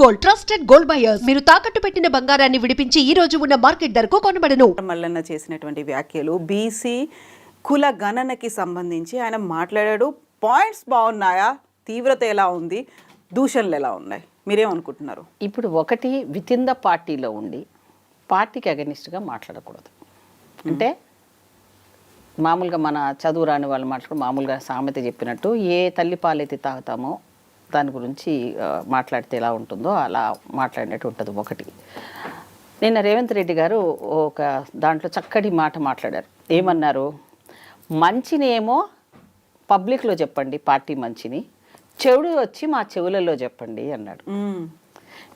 Gold, trusted gold buyers. మీరు తాకట్టు పెట్టిన బంగారాన్ని విడిపించి ఈ రోజు ఉన్న మార్కెట్ ధరకు కొనబడను. మల్లన్న చేసినటువంటి వ్యాఖ్యలు బీసీ కుల గణనకి సంబంధించి ఆయన మాట్లాడాడు. పాయింట్స్ బాగున్నాయా? తీవ్రత ఎలా ఉంది? దూషణలు ఎలా ఉన్నాయి? మీరేమనుకుంటున్నారు? ఇప్పుడు ఒకటి వితిన్ ద పార్టీలో ఉండి పార్టీకి అగెనిస్ట్గా మాట్లాడకూడదు. అంటే మామూలుగా మన చదువు రాని వాళ్ళు మాట్లాడు మామూలుగా సామెత చెప్పినట్టు ఏ తల్లి పాలైతే తాగుతామో దాని గురించి మాట్లాడితే ఎలా ఉంటుందో అలా మాట్లాడినట్టు ఉంటుంది. ఒకటి నిన్న రేవంత్ రెడ్డి గారు ఒక దాంట్లో చక్కటి మాట మాట్లాడారు. ఏమన్నారు? మంచినేమో పబ్లిక్లో చెప్పండి, పార్టీ మంచిని, చెడు వచ్చి మా చెవులలో చెప్పండి అన్నాడు.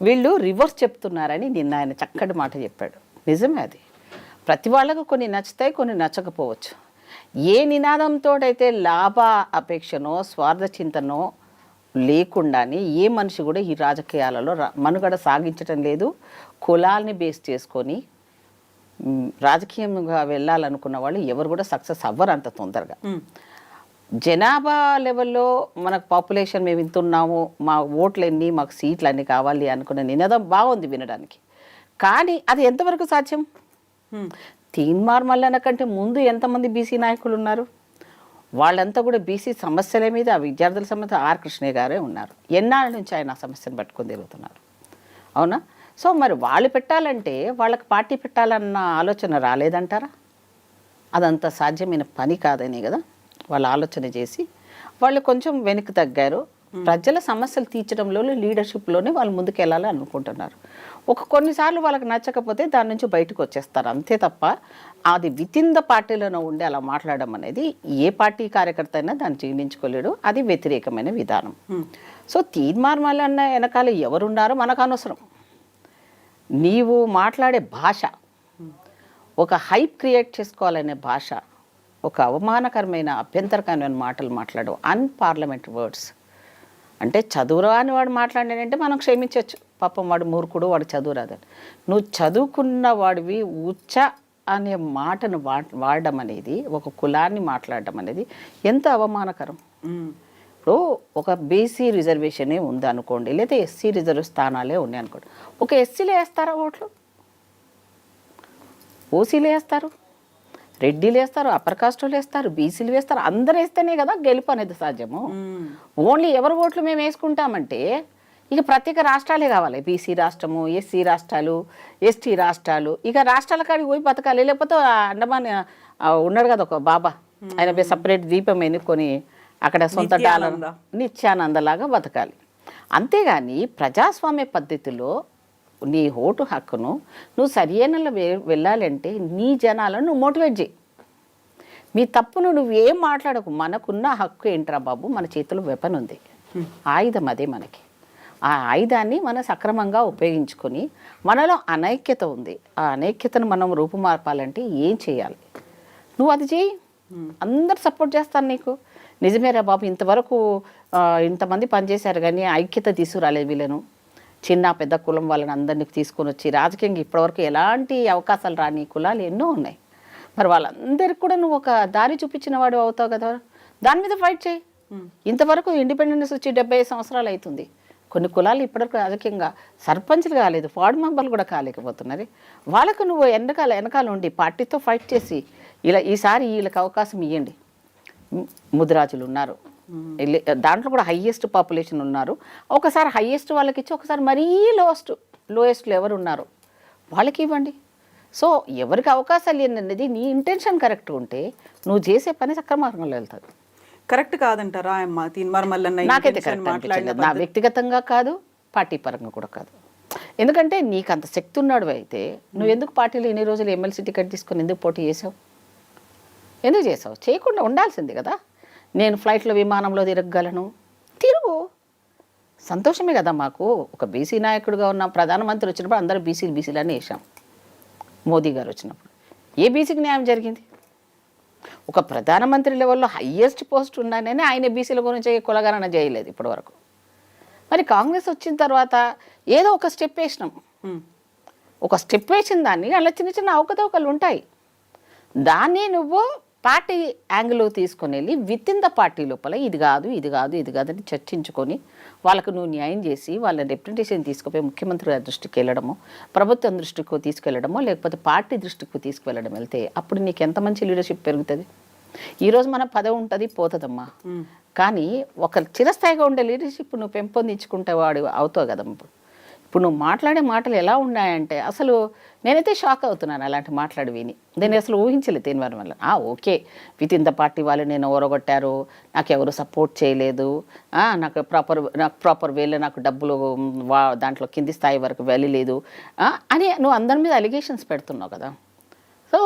వీళ్ళు రివర్స్ చెప్తున్నారని నిన్న ఆయన చక్కటి మాట చెప్పాడు. నిజమే, అది ప్రతి వాళ్ళకు కొన్ని నచ్చుతాయి, కొన్ని నచ్చకపోవచ్చు. ఏ నినాదంతో అయితే లాభ అపేక్షనో స్వార్థ చింతనో లేకుండానే ఏ మనిషి కూడా ఈ రాజకీయాలలో మనుగడ సాగించటం లేదు. కులాల్ని బేస్ చేసుకొని రాజకీయంగా వెళ్ళాలనుకున్న వాళ్ళు ఎవరు కూడా సక్సెస్ అవ్వరు అంత తొందరగా. జనాభా లెవెల్లో మనకు పాపులేషన్ మేము ఇంతున్నాము, మా ఓట్లు ఎన్ని, మాకు సీట్లు అన్నీ కావాలి అనుకున్న నినాదం బాగుంది వినడానికి. కానీ అది ఎంతవరకు సాధ్యం? తీన్మార్ మల్లన్న కంటే ముందు ఎంతమంది బీసీ నాయకులు ఉన్నారు? వాళ్ళంతా కూడా బీసీ సమస్యల మీద, విద్యార్థుల సమస్య ఆర్ కృష్ణయ్య గారే ఉన్నారు. ఎన్నాళ్ళ నుంచి ఆయన ఆ సమస్యను పట్టుకొని తిరుగుతున్నారు. అవునా? సో మరి వాళ్ళు పెట్టాలంటే వాళ్ళకి పార్టీ పెట్టాలన్న ఆలోచన రాలేదంటారా? అదంత సాధ్యమైన పని కాదనే కదా వాళ్ళు ఆలోచన చేసి వాళ్ళు కొంచెం వెనక్కి తగ్గారు. ప్రజల సమస్యలు తీర్చడంలో లీడర్షిప్లోనే వాళ్ళు ముందుకు వెళ్ళాలి అనుకుంటున్నారు. కొన్నిసార్లు వాళ్ళకి నచ్చకపోతే దాని నుంచి బయటకు వచ్చేస్తారు, అంతే తప్ప అది వితిన్ ద పార్టీలోనే ఉండి అలా మాట్లాడడం అనేది ఏ పార్టీ కార్యకర్త అయినా దాన్ని జీర్ణించుకోలేడు. అది వ్యతిరేకమైన విధానం. సో తీర్మార్ మల్లన్న వెనకాల ఎవరున్నారో మనకు అనవసరం. నీవు మాట్లాడే భాష, ఒక హైప్ క్రియేట్ చేసుకోవాలనే భాష, ఒక అవమానకరమైన అభ్యంతరకరమైన మాటలు మాట్లాడవు, అన్పార్లమెంటరీ వర్డ్స్. అంటే చదువురాని వాడు మాట్లాడాడంటే మనం క్షమించవచ్చు, పాపం వాడు మూర్ఖుడు, వాడు చదువు రాదని. నువ్వు చదువుకున్న వాడివి ఉచ్చ అనే మాటను వాడడం అనేది, ఒక కులాన్ని మాట్లాడడం అనేది ఎంత అవమానకరం. ఇప్పుడు ఒక బీసీ రిజర్వేషనే ఉంది అనుకోండి, లేదా ఎస్సీ రిజర్వ్ స్థానాలే ఉన్నాయి అనుకోండి. ఒక ఎస్సీలు వేస్తారా ఓట్లు? ఓసీలు వేస్తారు, రెడ్డిలు వేస్తారు, అప్పర్ కాస్టులు వేస్తారు, బీసీలు వేస్తారు. అందరు వేస్తేనే కదా గెలుపు అనేది సాధ్యము. ఓన్లీ ఎవరి ఓట్లు మేము వేసుకుంటామంటే ఇక ప్రత్యేక రాష్ట్రాలే కావాలి. బీసీ రాష్ట్రము, ఎస్సీ రాష్ట్రాలు, ఎస్టీ రాష్ట్రాలు, ఇక రాష్ట్రాల కాడికి పోయి బతకాలి. లేకపోతే అండమాన్ ఉన్నాడు కదా ఒక బాబా, ఆయన సపరేట్ ద్వీపం ఎన్నుకొని అక్కడ సొంత డాలర్ నిత్యానందలాగా బతకాలి. అంతేగాని ప్రజాస్వామ్య పద్ధతిలో నీ ఓటు హక్కును నువ్వు సరియైన వెళ్ళాలంటే నీ జనాలను నువ్వు మోటివేట్ చేయి. మీ తప్పును నువ్వేం మాట్లాడకు. మనకున్న హక్కు ఏంట్రా బాబు? మన చేతిలో వెపన్ ఉంది, ఆయుధం అదే మనకి. ఆ ఆయుధాన్ని మనం సక్రమంగా ఉపయోగించుకొని, మనలో అనైక్యత ఉంది, ఆ అనైక్యతను మనం రూపుమార్పాలంటే ఏం చేయాలి? నువ్వు అది చేయి, అందరు సపోర్ట్ చేస్తాను నీకు. నిజమేరా బాబు, ఇంతవరకు ఇంతమంది పనిచేశారు కానీ ఐక్యత తీసుకురాలేదు వీళ్ళను. చిన్న పెద్ద కులం వాళ్ళని అందరినీ తీసుకొని వచ్చి రాజకీయంగా ఇప్పటివరకు ఎలాంటి అవకాశాలు రాని కులాలు ఎన్నో ఉన్నాయి. మరి వాళ్ళందరికీ కూడా నువ్వు ఒక దారి చూపించిన వాడు అవుతావు కదా, దాని మీద ఫైట్ చేయి. ఇంతవరకు ఇండిపెండెన్స్ వచ్చి 75 సంవత్సరాలు అవుతుంది. కొన్ని కులాలు ఇప్పటివరకు రాజకీయంగా సర్పంచ్లు కాలేదు, వార్డు మెంబర్లు కూడా కాలేకపోతున్నారు. వాళ్ళకు నువ్వు వెనకాల ఉండి పార్టీతో ఫైట్ చేసి ఈసారి వీళ్ళకి అవకాశం ఇవ్వండి. ముదిరాజులు ఉన్నారు, దాంట్లో కూడా హయ్యెస్ట్ పాపులేషన్ ఉన్నారు. ఒకసారి హయ్యెస్ట్ వాళ్ళకి ఇచ్చి ఒకసారి మరీ లోయెస్ట్లో ఎవరు ఉన్నారు వాళ్ళకి ఇవ్వండి. సో ఎవరికి అవకాశాలు అనేది నీ ఇంటెన్షన్ కరెక్ట్గా ఉంటే నువ్వు చేసే పని సక్రమంగా వెళ్తుంది. కరెక్ట్ కాదంటారా? నాకైతే కరెక్ట్ అనిపించలేదు. నా వ్యక్తిగతంగా కాదు, పార్టీ పరంగా కూడా కాదు. ఎందుకంటే నీకు అంత శక్తి ఉన్నాడు అయితే నువ్వు ఎందుకు పార్టీలో ఎన్ని రోజులు ఎమ్మెల్సీ టికెట్ తీసుకొని ఎందుకు పోటీ చేసావు? ఎందుకు చేసావు? చేయకుండా ఉండాల్సింది కదా. నేను ఫ్లైట్లో విమానంలో తిరగగలను, తిరుగు, సంతోషమే కదా మాకు. ఒక బీసీ నాయకుడిగా ఉన్న ప్రధానమంత్రి వచ్చినప్పుడు అందరూ బీసీలని వేసాం. మోదీ గారు వచ్చినప్పుడు ఏ బీసీకి న్యాయం జరిగింది? ఒక ప్రధానమంత్రి లెవెల్లో హయ్యెస్ట్ పోస్ట్ ఉన్నానని ఆయన బీసీల గురించి కులగణన చేయలేదు ఇప్పటివరకు. మరి కాంగ్రెస్ వచ్చిన తర్వాత ఏదో ఒక స్టెప్ వేసినాం. ఒక స్టెప్ వేసిన దాన్ని అలా చిన్న చిన్న అవకతవకలు ఉంటాయి. దాన్ని నువ్వు పార్టీ యాంగిల్ తీసుకొని వెళ్ళి విత్ ఇన్ ద పార్టీ లోపల ఇది కాదు అని చర్చించుకొని వాళ్ళకు నువ్వు న్యాయం చేసి వాళ్ళ రిప్రజెంటేషన్ తీసుకుపోయి ముఖ్యమంత్రి గారి దృష్టికి వెళ్ళడము, ప్రభుత్వం దృష్టికి తీసుకెళ్ళడమో, లేకపోతే పార్టీ దృష్టికి తీసుకువెళ్ళడం వెళ్తే అప్పుడు నీకు ఎంత మంచి లీడర్షిప్ పెరుగుతుంది. ఈరోజు మన పదవి ఉంటుంది పోతుందమ్మా, కానీ ఒక చిరస్థాయిగా ఉండే లీడర్షిప్ నువ్వు పెంపొందించుకుంటే వాడు అవుతావు కదా. ఇప్పుడు నువ్వు మాట్లాడే మాటలు ఎలా ఉన్నాయంటే అసలు నేనైతే షాక్ అవుతున్నాను అలాంటి మాట్లాడి విని. నేను అసలు ఊహించలేదు దీనివల్ల వల్ల. Okay, with in the party వాళ్ళు నేను ఓరగొట్టారు, నాకు ఎవరు సపోర్ట్ చేయలేదు, నాకు ప్రాపర్ వేలో నాకు డబ్బులు దాంట్లో కింది స్థాయి వరకు వెళ్ళలేదు అని నువ్వు అందరి మీద అలిగేషన్స్ పెడుతున్నావు కదా. సో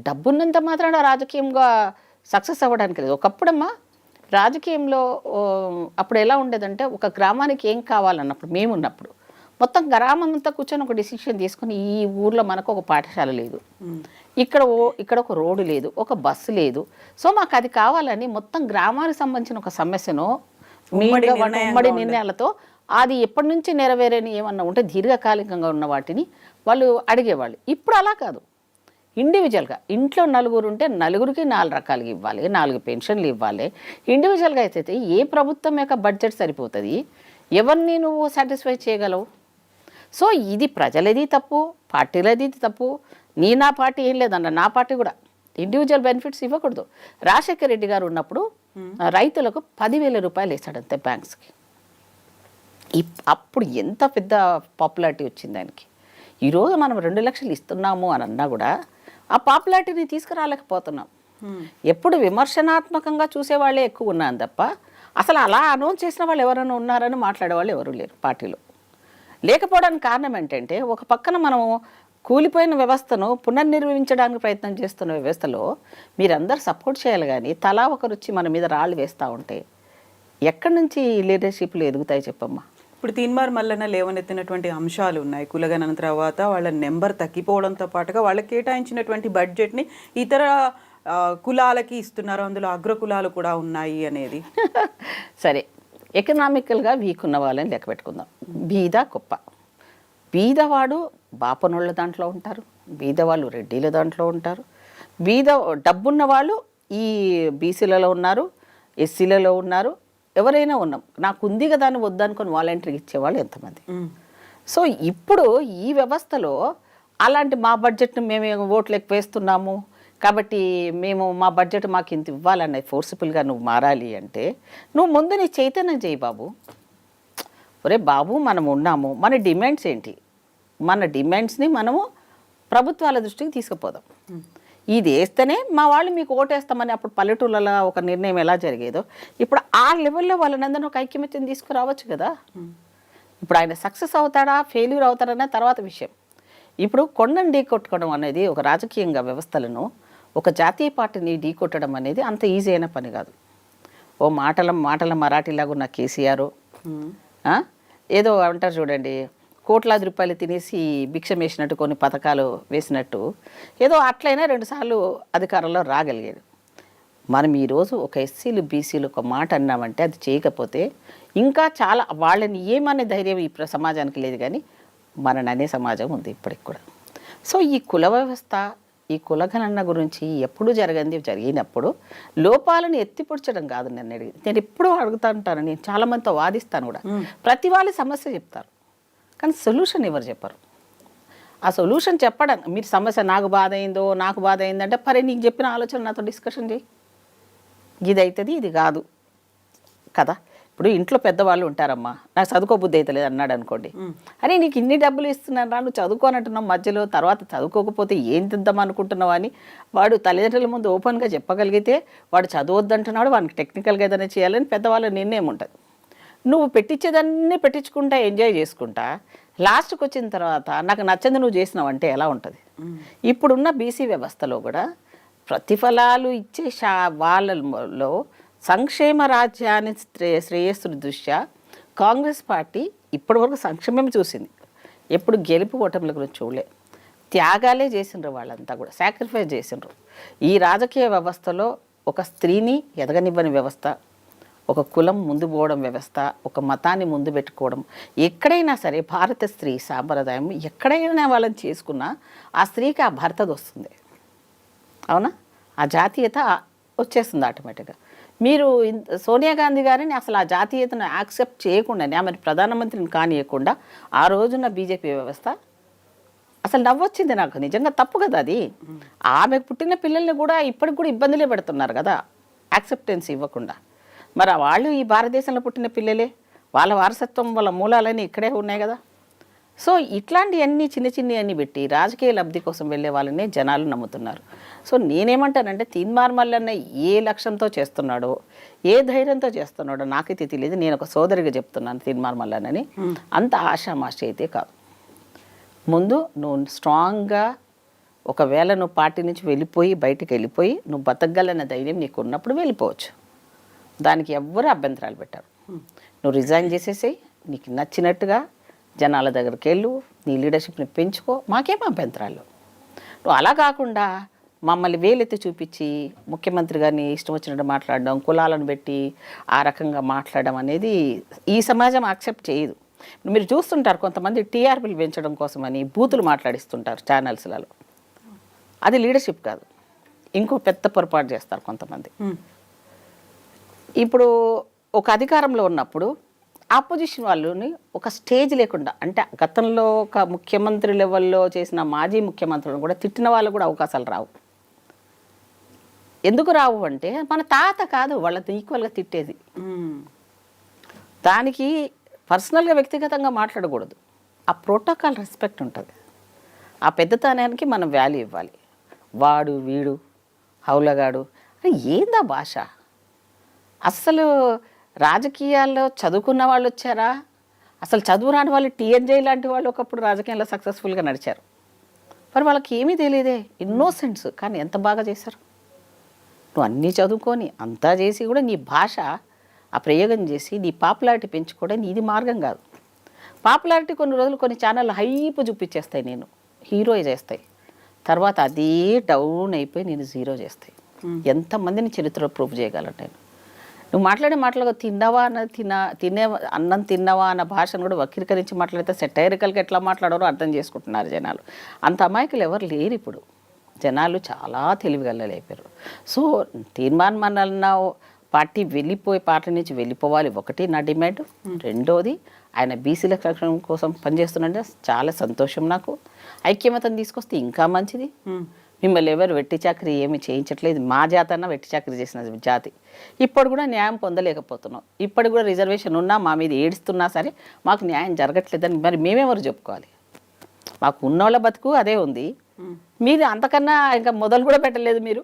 డబ్బున్నంత మాత్రాన రాజకీయంగా సక్సెస్ అవ్వడానికి లేదు. ఒకప్పుడమ్మా రాజకీయంలో అప్పుడు ఎలా ఉండేదంటే ఒక గ్రామానికి ఏం కావాలన్నప్పుడు మేమున్నప్పుడు మొత్తం గ్రామం అంతా కూర్చొని ఒక డిసిషన్ తీసుకొని ఈ ఊర్లో మనకు ఒక పాఠశాల లేదు, ఇక్కడ ఒక రోడ్డు లేదు, ఒక బస్సు లేదు, సో మాకు అది కావాలని మొత్తం గ్రామానికి సంబంధించిన ఒక సమస్యను ఉమ్మడి నిర్ణయాలతో అది ఎప్పటి నుంచి నెరవేరని ఏమన్నా ఉంటే దీర్ఘకాలికంగా ఉన్న వాటిని వాళ్ళు అడిగేవాళ్ళు. ఇప్పుడు అలా కాదు, ఇండివిజువల్గా ఇంట్లో నలుగురు ఉంటే నలుగురికి 4 రకాలుగా ఇవ్వాలి, 4 పెన్షన్లు ఇవ్వాలి. ఇండివిజువల్గా అయితే ఏ ప్రభుత్వం యొక్క బడ్జెట్ సరిపోతుంది, ఎవరిని నువ్వు సాటిస్ఫై చేయగలవు? సో ఇది ప్రజలది తప్పు, పార్టీలది తప్పు. నా పార్టీ ఏం లేదన్న, నా పార్టీ కూడా ఇండివిజువల్ బెనిఫిట్స్ ఇవ్వకూడదు. రాజశేఖర రెడ్డి గారు ఉన్నప్పుడు రైతులకు 10,000 రూపాయలు వేసాడంతే బ్యాంక్స్కి. అప్పుడు ఎంత పెద్ద పాపులారిటీ వచ్చింది దానికి. ఈరోజు మనం 2 లక్షలు ఇస్తున్నాము అని అన్నా కూడా ఆ పాపులారిటీని తీసుకురాలేకపోతున్నాం. ఎప్పుడు విమర్శనాత్మకంగా చూసేవాళ్ళే ఎక్కువ ఉన్నాను తప్ప అసలు అలా అనౌన్స్ చేసిన వాళ్ళు ఎవరైనా ఉన్నారని మాట్లాడేవాళ్ళు ఎవరు లేరు పార్టీలో. లేకపోవడానికి కారణం ఏంటంటే ఒక పక్కన మనము కూలిపోయిన వ్యవస్థను పునర్నిర్మించడానికి ప్రయత్నం చేస్తున్న వ్యవస్థలో మీరందరూ సపోర్ట్ చేయాలి, కానీ తలా ఒకరు వచ్చి మన మీద రాళ్ళు వేస్తూ ఉంటే ఎక్కడి నుంచి లీడర్షిప్లు ఎదుగుతాయి చెప్పమ్మా. ఇప్పుడు తీన్మార్ మల్లన్న లేవనెత్తినటువంటి అంశాలు ఉన్నాయి. కులగణన తర్వాత వాళ్ళ నెంబర్ తగ్గిపోవడంతో పాటుగా వాళ్ళకి కేటాయించినటువంటి బడ్జెట్ని ఇతర కులాలకి ఇస్తున్నారు, అందులో అగ్రకులాలు కూడా ఉన్నాయి అనేది. సరే, ఎకనామికల్గా వీక్ ఉన్న వాళ్ళని లెక్క పెట్టుకుందాం. బీద గొప్ప, బీదవాడు బాపనోళ్ళ దాంట్లో ఉంటారు, బీదవాళ్ళు రెడ్డిల దాంట్లో ఉంటారు, డబ్బున్న వాళ్ళు ఈ బీసీలలో ఉన్నారు, ఎస్సీలలో ఉన్నారు, ఎవరైనా ఉన్నాం. నాకు ఉంది కదా అని వద్దనుకొని వాలంటీర్కి ఇచ్చేవాళ్ళు ఎంతమంది. సో ఇప్పుడు ఈ వ్యవస్థలో అలాంటి మా బడ్జెట్ను మేము ఓట్లు ఎక్కువ వేస్తున్నాము కాబట్టి మా బడ్జెట్ మాకు ఇంత ఇవ్వాలన్నది ఫోర్సిబుల్గా నువ్వు మారాలి అంటే నువ్వు ముందు నీ చైతన్యం చేయి బాబు. ఒరే బాబు, మనం ఉన్నాము, మన డిమాండ్స్ ఏంటి, మన డిమాండ్స్ని మనము ప్రభుత్వాల దృష్టికి తీసుకుపోదాం. ఇది వేస్తేనే మా వాళ్ళు మీకు ఓటేస్తామని అప్పుడు పల్లెటూళ్ళలో ఒక నిర్ణయం ఎలా జరిగేదో ఇప్పుడు ఆ లెవెల్లో వాళ్ళనందరూ ఒక ఐక్యమత్యం తీసుకురావచ్చు కదా. ఇప్పుడు ఆయన సక్సెస్ అవుతాడా ఫెయిల్యూర్ అవుతాడనే తర్వాత విషయం. ఇప్పుడు కొండను ఢీకొట్టుకోవడం అనేది ఒక రాజకీయంగా వ్యవస్థలను ఒక జాతీయ పార్టీని ఢీకొట్టడం అనేది అంత ఈజీ అయిన పని కాదు. ఓ మాటల మరాఠీలాగా ఉన్న కేసీఆర్ ఏదో అంటారు చూడండి, కోట్లాది రూపాయలు తినేసి భిక్షం వేసినట్టు కొన్ని పథకాలు వేసినట్టు ఏదో అట్లయినా 2 సార్లు అధికారంలో రాగలిగాడు. మనం ఈరోజు ఒక ఎస్సీలు బీసీలు ఒక మాట అన్నామంటే అది చేయకపోతే ఇంకా చాలా వాళ్ళని ఏమనే ధైర్యం ఈ సమాజానికి లేదు, కానీ మనని అనే సమాజం ఉంది ఇప్పటికి కూడా. సో ఈ కుల వ్యవస్థ, ఈ కులగణన గురించి ఎప్పుడు జరిగినప్పుడు లోపాలను ఎత్తిపొడ్చడం కాదు. నేను ఎప్పుడూ అడుగుతా ఉంటాను, నేను చాలామందితో వాదిస్తాను కూడా. ప్రతి వాళ్ళు సమస్య చెప్తారు కానీ సొల్యూషన్ ఎవరు చెప్పరు. ఆ సొల్యూషన్ చెప్పడం, మీరు సమస్య నాకు బాధ అయిందంటే పరే నీకు చెప్పిన ఆలోచన నాతో డిస్కషన్ చేయి, ఇది అవుతుంది ఇది కాదు కదా. ఇప్పుడు ఇంట్లో పెద్దవాళ్ళు ఉంటారమ్మా, నాకు చదువుకోబుద్ధి అవుతలేదు అన్నాడు అనుకోండి, అరే నీకు ఇన్ని డబ్బులు ఇస్తున్నాను రా, నువ్వు చదువుకోనంటున్నావు మధ్యలో, తర్వాత చదువుకోకపోతే ఏం తిద్దాం అనుకుంటున్నావు అని వాడు తల్లిదండ్రుల ముందు ఓపెన్గా చెప్పగలిగితే వాడు చదవద్దంటున్నాడు, వాడికి టెక్నికల్గా ఏదైనా చేయాలని పెద్దవాళ్ళ నిర్ణయం ఉంటుంది. నువ్వు పెట్టించేదాన్ని పెట్టించుకుంటా ఎంజాయ్ చేసుకుంటా లాస్ట్కి వచ్చిన తర్వాత నాకు నచ్చంది నువ్వు చేసినావు అంటే ఎలా ఉంటుంది. ఇప్పుడున్న బీసీ వ్యవస్థలో కూడా ప్రతిఫలాలు ఇచ్చే వాళ్ళలో సంక్షేమ రాజ్యాన్ని శ్రేయస్సు దృష్ట్యా కాంగ్రెస్ పార్టీ ఇప్పటివరకు సంక్షేమం చూసింది, ఎప్పుడు గెలుపు ఓటముల గురించి చూడలే. త్యాగాలే చేసిండ్రు, వాళ్ళంతా కూడా సాక్రిఫైస్ చేసిండ్రు. ఈ రాజకీయ వ్యవస్థలో ఒక స్త్రీని ఎదగనివ్వని వ్యవస్థ, ఒక కులం ముందు పోవడం వ్యవస్థ, ఒక మతాన్ని ముందు పెట్టుకోవడం. ఎక్కడైనా సరే భారత స్త్రీ సాంప్రదాయం ఎక్కడైనా వాళ్ళని చేసుకున్నా ఆ స్త్రీకి ఆ భర్తది వస్తుంది, అవునా, ఆ జాతీయత వచ్చేస్తుంది ఆటోమేటిక్గా. మీరు సోనియా గాంధీ గారిని అసలు ఆ జాతీయతను యాక్సెప్ట్ చేయకుండానే ఆమె ప్రధానమంత్రిని కానియకుండా ఆ రోజున బీజేపీ వ్యవస్థ అసలు నవ్వొచ్చింది నాకు. నిజంగా తప్పు కదా అది. ఆమెకు పుట్టిన పిల్లల్ని కూడా ఇప్పటికి కూడా ఇబ్బందులే పెడుతున్నారు కదా యాక్సెప్టెన్స్ ఇవ్వకుండా. మరి వాళ్ళు ఈ భారతదేశంలో పుట్టిన పిల్లలే, వాళ్ళ వారసత్వం వాళ్ళ మూలాలన్నీ ఇక్కడే ఉన్నాయి కదా. సో ఇట్లాంటివన్నీ చిన్న చిన్నవన్నీ పెట్టి రాజకీయ లబ్ధి కోసం వెళ్ళే వాళ్ళనే జనాలు నమ్ముతున్నారు. సో నేనేమంటానంటే తీన్మార్ మల్లన్న ఏ లక్ష్యంతో చేస్తున్నాడో, ఏ ధైర్యంతో చేస్తున్నాడో నాకైతే తెలియదు. నేను ఒక సోదరిగా చెప్తున్నాను తీన్మార్ మల్లన్నని. అంత ఆషామాషి అయితే కాదు. ముందు నువ్వు స్ట్రాంగ్గా ఒకవేళ నువ్వు పార్టీ నుంచి వెళ్ళిపోయి బయటికి వెళ్ళిపోయి నువ్వు బతకగలన్న ధైర్యం నీకు ఉన్నప్పుడు వెళ్ళిపోవచ్చు. దానికి ఎవ్వరు అభ్యంతరాలు పెట్టారు. నువ్వు రిజైన్ చేసేసేయి, నీకు నచ్చినట్టుగా జనాల దగ్గరికి వెళ్ళు, నీ లీడర్షిప్ని పెంచుకో, మాకేం అభ్యంతరాలు. నువ్వు అలా కాకుండా మమ్మల్ని వేలెత్తి చూపించి ముఖ్యమంత్రి గారిని ఇష్టం వచ్చినట్టు మాట్లాడడం, కులాలను పెట్టి ఆ రకంగా మాట్లాడడం అనేది ఈ సమాజం యాక్సెప్ట్ చేయదు. మీరు చూస్తుంటారు కొంతమంది టీఆర్పీలు పెంచడం కోసమని బూతులు మాట్లాడిస్తుంటారు ఛానల్స్లలో. అది లీడర్షిప్ కాదు. ఇంకో పెద్ద పొరపాటు చేస్తారు కొంతమంది. ఇప్పుడు ఒక అధికారంలో ఉన్నప్పుడు ఆపోజిషన్ వాళ్ళని ఒక స్టేజ్ లేకుండా, అంటే గతంలో ఒక ముఖ్యమంత్రి లెవెల్లో చేసిన మాజీ ముఖ్యమంత్రులను కూడా తిట్టిన వాళ్ళు కూడా అవకాశాలు రావు. ఎందుకు రావు అంటే మన తాత కాదు వాళ్ళతో ఈక్వల్గా తిట్టేది. దానికి పర్సనల్గా వ్యక్తిగతంగా మాట్లాడకూడదు. ఆ ప్రోటోకాల్ రెస్పెక్ట్ ఉంటుంది. ఆ పెద్దతనానికి మనం వాల్యూ ఇవ్వాలి. వాడు వీడు హౌలగాడు ఏందా భాష? అస్సలు రాజకీయాల్లో చదువుకున్న వాళ్ళు వచ్చారా? అసలు చదువు రాని వాళ్ళు టీఎన్జే లాంటి వాళ్ళు ఒకప్పుడు రాజకీయాల్లో సక్సెస్ఫుల్గా నడిచారు. మరి వాళ్ళకి ఏమీ తెలియదే, ఇన్నోసెంట్స్. కానీ ఎంత బాగా చేశారు. నువ్వు అన్నీ చదువుకొని అంతా చేసి కూడా నీ భాష ఆ ప్రయోగం చేసి నీ పాపులారిటీ పెంచుకోవడం నీది మార్గం కాదు. పాపులారిటీ కొన్ని రోజులు కొన్ని ఛానళ్ళు హైప్ చూపించేస్తాయి, నేను హీరో చేస్తాయి. తర్వాత అదే డౌన్ అయిపోయి నేను జీరో చేస్తాయి. ఎంతమందిని చరిత్రలో ప్రూఫ్ చేయగలను నేను. నువ్వు మాట్లాడే మాటలుగా తిన్నావా అన్న తినే అన్నం తిన్నావా అన్న భాషను కూడా వక్రీకరించి మాట్లాడితే సెటైరికల్గా ఎట్లా మాట్లాడారో అర్థం చేసుకుంటున్నారు జనాలు. అంత అమాయకులు ఎవరు లేరు ఇప్పుడు. జనాలు చాలా తెలివిగలలేపారు. సో తీర్మాన్ మల్లన్న పార్టీ పార్టీ నుంచి వెళ్ళిపోవాలి ఒకటి నా డిమాండ్. రెండోది ఆయన బీసీల రక్షణ కోసం పనిచేస్తున్నాడే చాలా సంతోషం నాకు. ఐక్యమతం తీసుకొస్తే ఇంకా మంచిది. మిమ్మల్ని ఎవరు వెట్టి చాకరీ ఏమి చేయించట్లేదు. మా జాతి అన్న వెట్టి చాకరీ చేసిన జాతి. ఇప్పుడు కూడా న్యాయం పొందలేకపోతున్నాం. ఇప్పుడు కూడా రిజర్వేషన్ ఉన్నా మా మీద ఏడుస్తున్నా సరే మాకు న్యాయం జరగట్లేదని మరి మేమెవరు చెప్పుకోవాలి? మాకు ఉన్నోళ్ళ బతుకు అదే ఉంది. మీరు అంతకన్నా ఇంకా మొదలు కూడా పెట్టలేదు మీరు.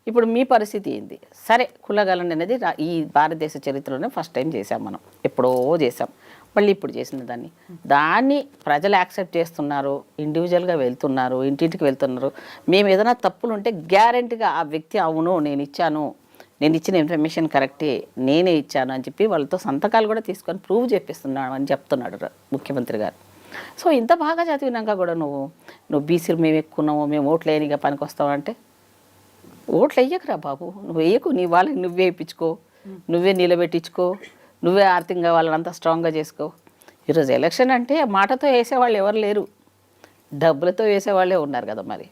ఇప్పుడు మీ పరిస్థితి ఏంది? సరే కులగలం అనేది ఈ భారతదేశ చరిత్రలోనే ఫస్ట్ టైం చేసాం మనం. ఎప్పుడో చేసాం, మళ్ళీ ఇప్పుడు చేసిన దాన్ని ప్రజలు యాక్సెప్ట్ చేస్తున్నారు. ఇండివిజువల్గా వెళ్తున్నారు, ఇంటింటికి వెళ్తున్నారు. మేము ఏదైనా తప్పులు ఉంటే గ్యారెంటీగా ఆ వ్యక్తి అవును నేను ఇచ్చాను, నేను ఇచ్చిన ఇన్ఫర్మేషన్ కరెక్టే, నేనే ఇచ్చాను అని చెప్పి వాళ్ళతో సంతకాలు కూడా తీసుకొని ప్రూవ్ చేపిస్తున్నాను అని చెప్తున్నాడు ముఖ్యమంత్రి గారు. సో ఇంత బాగా చదివినాక కూడా నువ్వు బీసీలు మేము ఎక్కున్నాము, మేము ఓట్లు వేయనిగా పనికి వస్తావంటే ఓట్లు వేయకురా బాబు. నువ్వు వేయకు, నీ వాళ్ళకి నువ్వే ఇప్పించుకో, నువ్వే నిలబెట్టించుకో, నువ్వే ఆర్థికంగా వాళ్ళని స్ట్రాంగ్గా చేసుకో. ఈరోజు ఎలక్షన్ అంటే మాటతో వేసేవాళ్ళు ఎవరు లేరు, డబ్బులతో వేసేవాళ్ళే ఉన్నారు కదా మరి.